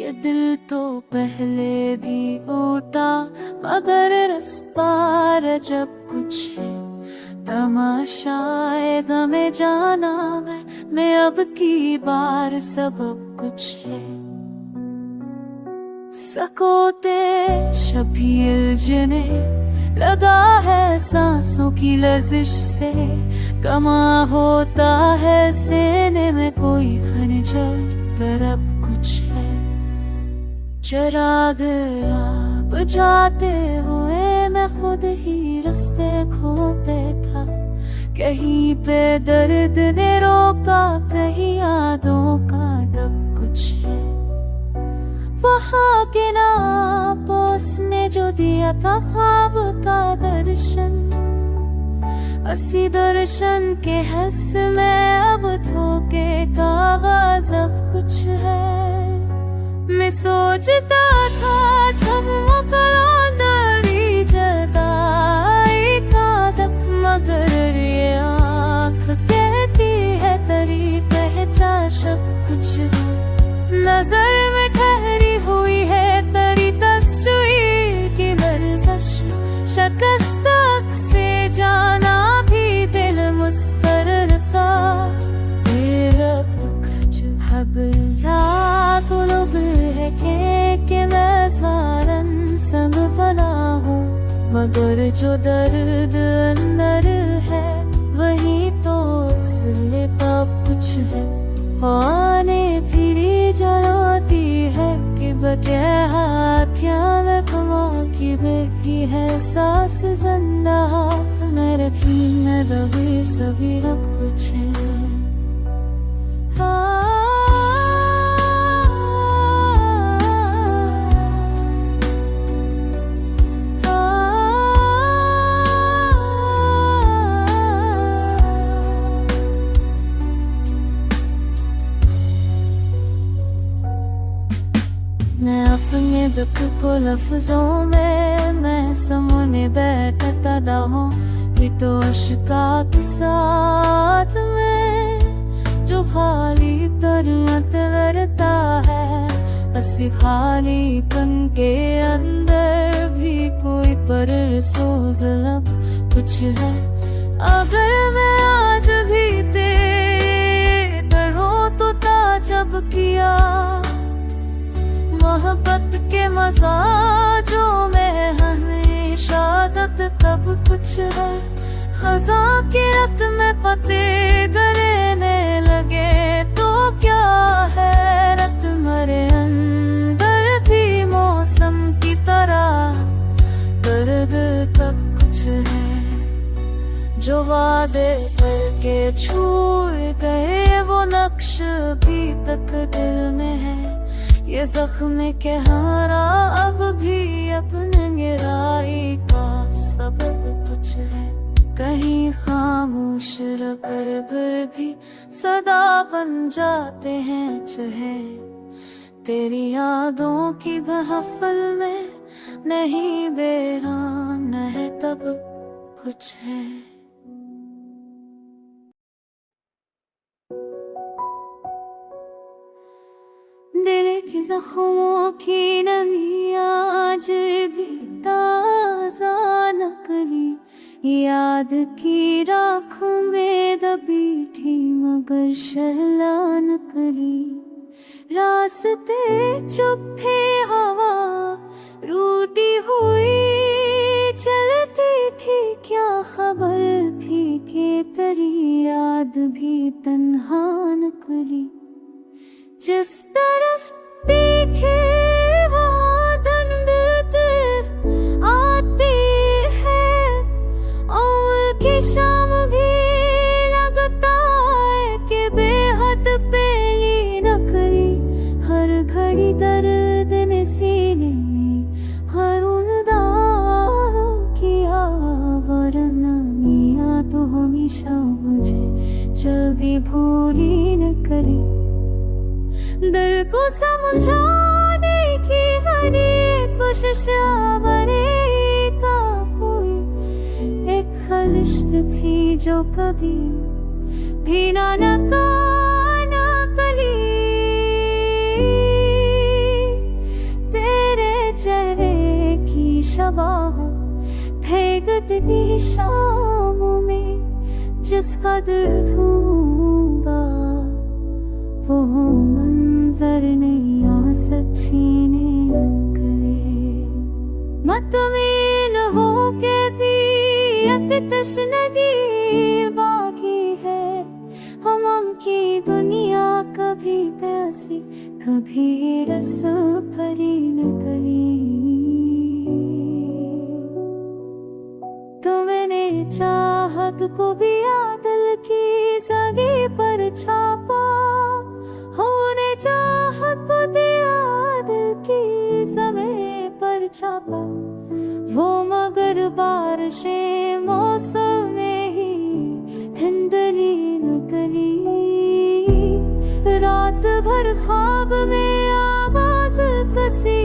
ये दिल तो पहले भी टूटा, मगर रास्ता जब कुछ है तमाशाए गमे जाना मैं अब की बार सबब कुछ है। सकोते शबील जिन्हें लगा है सांसों की लर्जिश से, कमा होता है सीने में कोई खंजर तरफ कुछ है। चिराग बुझाते हुए मैं खुद ही रास्ते खो पे था, कहीं पे दर्द ने रोका, कहीं यादों का दब कुछ है। वहाँ के नापोस ने जो दिया था ख्वाब का दर्शन, असी दर्शन के हस में अब धोखे का गज़ब कुछ है। मैं सोचता था जब मुकरारी जताई कादक, मगर ये आँख कहती है तरी पहचा सब कुछ है। नजर में ठहरी हुई है तरी तस्वीर की लर्ज़श, शिकस्त से जाना भी दिल मुस्तरर का। कुलुब है के मैं सारन संग बना हूँ, मगर जो दर्द अंदर है वही तो असली तब कुछ है। आने फिरी जलाती है कि बकेहा क्या मैं खमा की बेकी है सांस जिंदा मेरे जी में दबी सभी अब कुछ है। मैं अपने दुख को लफ्जों में मैं समझने बैठता हूँ, ये तो अश्का के साथ में जो खाली तरत लड़ता है। असी खालीपन के अंदर भी कोई परसोज लब कुछ है। अगर मैं आज भी तेरा तो ताजब किया, मोहब्बत के मज़ाजों में हमेशा दर्द तब कुछ है। खज़ा के रत में पते गरने लगे तो क्या है, रत मरे अंदर भी मौसम की तरह दर्द तब कुछ है। जो वादे करके छोड़ गए वो नक्श भी तक दिल में है। ये जख्म के हारा अब भी अपने गिराई का सबब कुछ है। कहीं खामोश कर भी सदा बन जाते हैं चहे, तेरी यादों की महफिल में नहीं बेरान है तब कुछ है। दिल की जख्मों की नमी आज भी ताज़ा नकली, याद की राख में दबी थी मगर शहला नकली। रास्ते चुप्पे हवा रूठी हुई चलती थी, क्या खबर थी कि तेरी याद भी तन्हा नकली। जिस तरफ देखे वहाँ धुंध आती है, और की शाम भी लगता है कि बेहद पेली नकली। हर घड़ी दर्द ने सीने में हर उनदा किया, वरना मिया तो हमेशा मुझे जल्दी भूली न करी। दिल को समझाने की हर एक कोशिश बरे का हुई, एक खलिश्त थी जो कभी भी ना कली। चबा हूँ भीगती शामों में जिसका दिल ढूंढा वो मंजर नहीं आ सचीने अंकले मतमीन हो के भी एक तशनगी बाकी है हम की दुनिया कभी प्यासी कभी रस भरी नकली तुमने चाहत को भी दिल की जगी पर छापा होने चाहत को दिया दिल की समय पर छापा वो मगर बारिशें मौसम में ही धुंधली निकली रात भर ख्वाब में आवाज कसी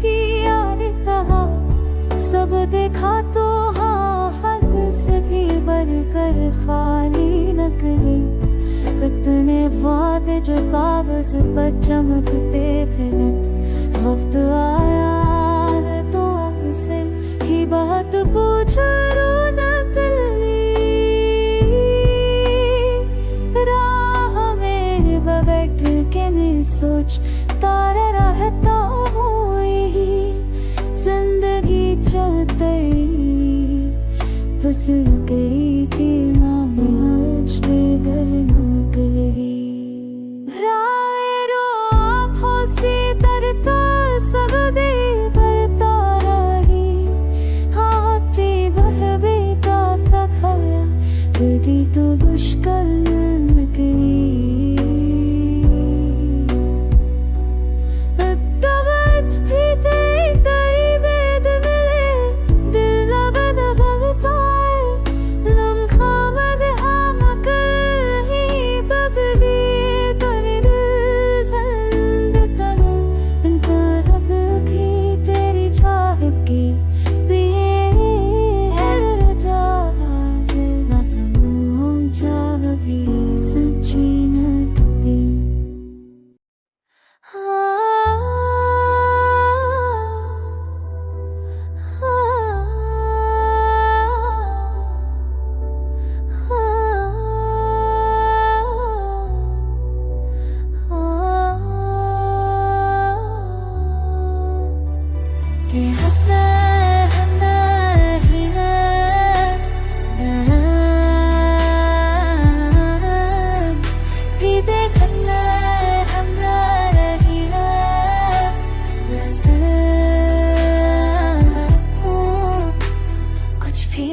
की यार कहा सब देखा तो हाँ हद से भी बढ़कर खाली नकली कितने वादे जो कागज पर चमकते थे वक्त आया है तो अब से ही बात पूछ रो नकली राह में बैठ के मैं सोचता रहता हूँ यही जिंदगी चलती बस गई थी सब दे बढ़ता रही हाथी बहवे का तखाया यदि तो मुश्किल निकली तबच भी तेरी बेद मिले दिल बद भगता है लम्हा मद आमक ही बबली कर दिल जल्द तेरी चाह की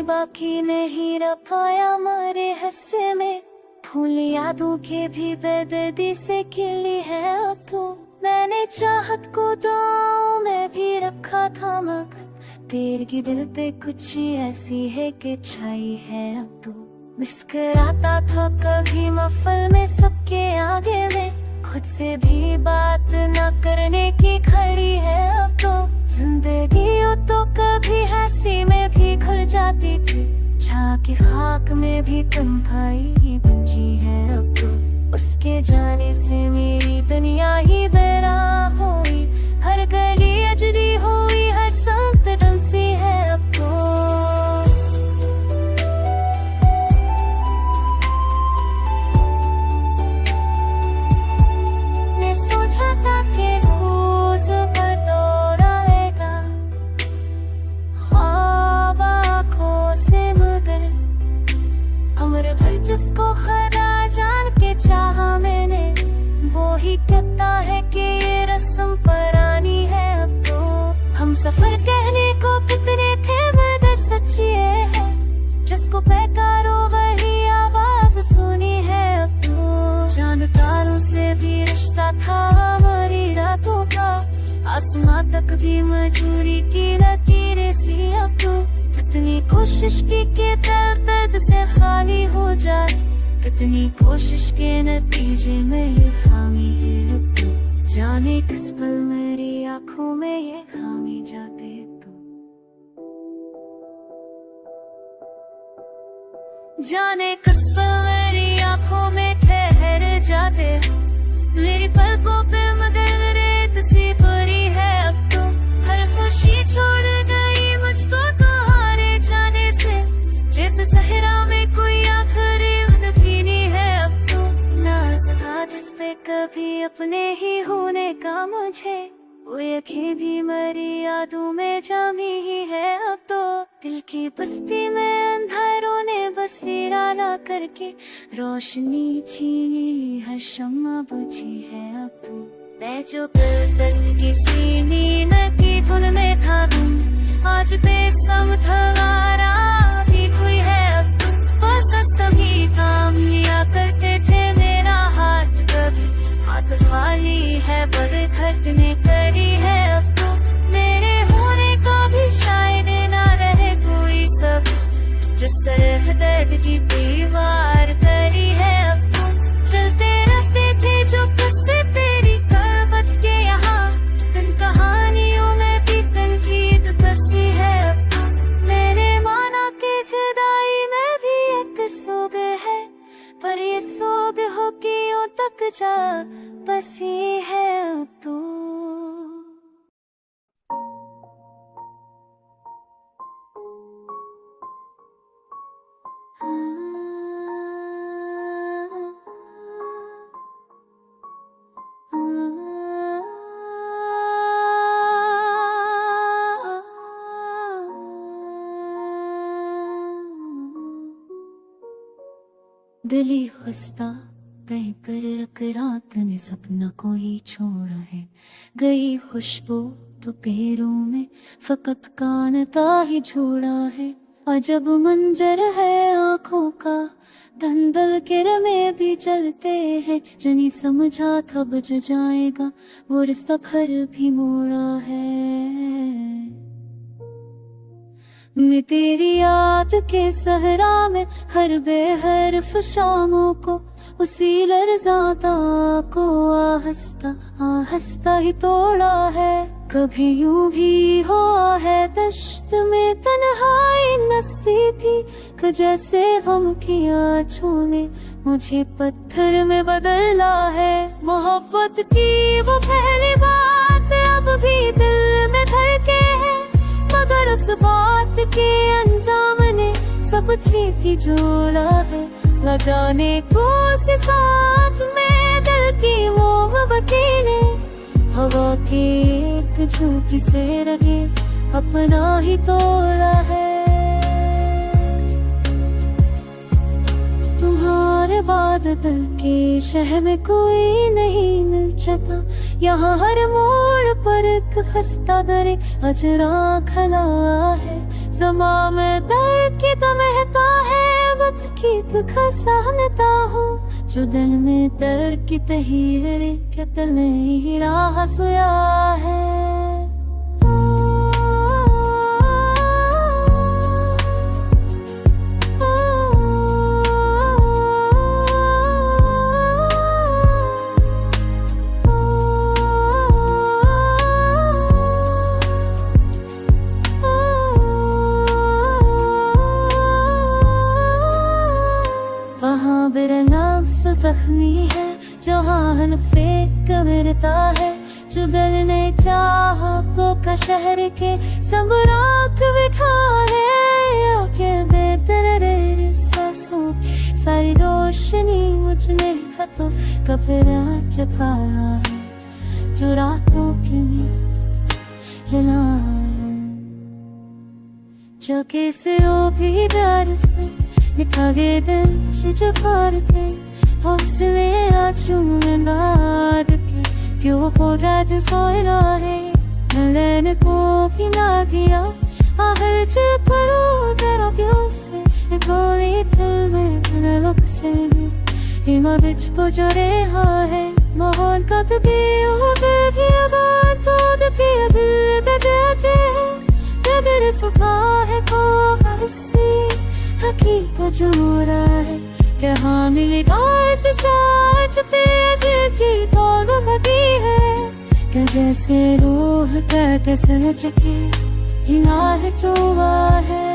बाकी नहीं रह पाया मरे हिस्से में फूल यादों के भी बेदर्दी से खिली है अब तो मैंने चाहत को दुआओं में भी रखा था मगर तेरे की दिल पे कुछ ऐसी है कि छाई है अब तो मुस्कुराता था कभी महफिल में सबके आगे में खुद से भी बात न करने की खड़ी है अब तो जिंदगी तो कभी हंसी में भी खुल जाती थी झांकी खाक में भी तुम भाई ही बची है अब तो उसके जाने से मेरी दुनिया ही बेराह हुई हर गली अजरी हुई हर संत डंसी है अब तो मैं सोचा था कि रोज पर दोहराएगा ख्वाब आँखों से मगर अमर भर जिसको खुदा जान के चाहा मैंने वो ही कहता है कि ये रस्म पुरानी है अब तो हम सफर कहने को कितने थे मगर सच्ची है जिसको बेकारो वही आवाज सुनी है अब तो चांद तारों से भी रिश्ता था हमारी रातों का आसमां तक भी मजूरी की लकीरें सी अब तो कितनी कोशिश की के दर्द से खाली हो जाए कितनी कोशिश के नतीजे में ये खामी है अब तो जाने किस पल मेरी आंखों में ये खामी जाते तो जाने किस पल मेरी आंखों में ठहर जाते मेरी पलकों पे मगर रेत सी पड़ी है अब तो हर खुशी छोड़ गई मुझे, वो यखे भी मरी यादों में जामी ही है अब तो। दिल की बस्ती में अंधारों ने बसेरा ला करके रोशनी छीन ली, हर शम्मा बुझी है अब तो। मैं जो कल तक किसी नींद की धुन में था गुम, आज बेसम थवारा भी हुई है अब तो। बस तभी थाम लिया करते थे मेरा हाथ, कभी हाथ खाली है बरखत ने करी है अब तो। मेरे होने का भी शायद ना रहे कोई सब, जिस तरह दर्द की दीवार करी है अब तो। चलते रहते थे जो किस्से तेरी कलबत के यहाँ, इन कहानियों में भी तनकीद बसी है अब तो। मैंने माना कि जुदाई में भी एक सोग है, पर ये सोग होकियों तक जा बसी है अब तो। दिली खस्ता कहीं पर रख रात ने सपना कोई छोड़ा है, गई खुशबू तो पैरों में फकत कानता ही छोड़ा है। अजब मंजर है आँखों का, धंधल के रमे भी चलते हैं, जनी समझा था बज जाएगा वो रिश्ता भर भी मोड़ा है। मैं तेरी याद के सहरा में हर बेहरफ शामों को, उसी लर्ज़ाता को आहिस्ता ही तोड़ा है। कभी यूं भी हुआ है दश्त में तन्हाई नस्ती थी, कि जैसे गम की आँचों ने मुझे पत्थर में बदला है। मोहब्बत की वो पहली बात अब भी दिल में धड़के है, मगर उस बात के अंजाम ने सब छीन ही जोड़ा है। न जाने कौन से साथ में दिल की मोहब्बती ने हवा की एक झोंकी से रगे अपना ही तोड़ा है। तुम्हारे बाद दिल के शहर में कोई नहीं मिल सकता, यहाँ हर मोड़ पर एक खस्ता दरे अजरा खला है। ज़मा में दर्द की तमहता है, वक्त की दुख सहनता हूँ, जो दिल में दर्द की तहीरे के तले ही राह सोया है। वहाँ बिरनफ्स जख्मी है, जहान फेंक मिरता है, जो दिल ने चाहा तो का शहर के सब राख बिखा है। आके बेदर सांसों सारी रोशनी मुझ में खतो कपड़ा चुकाया है, जो रातों के लिए हिला है। जो किसरो भी डर से लिखा गए दिल से जो पार थे, हौसले आंसू में लाद के क्यों हो राज सोया है। नैन को भी ना गया आहर से परो तेरा क्यों से गोली चल में नलक से हिमा बिच को जोड़े हाँ है। मोहन का तो भी हो गया बात तो के दिल बजाते हैं, तेरे सुखा है को हंसी हकीकत जोड़ा है। क्या हाँ मिलेगा ऐसे साथ पे की कौन बदी है, क्या जैसे रूह कहते सच के हिला है तो है।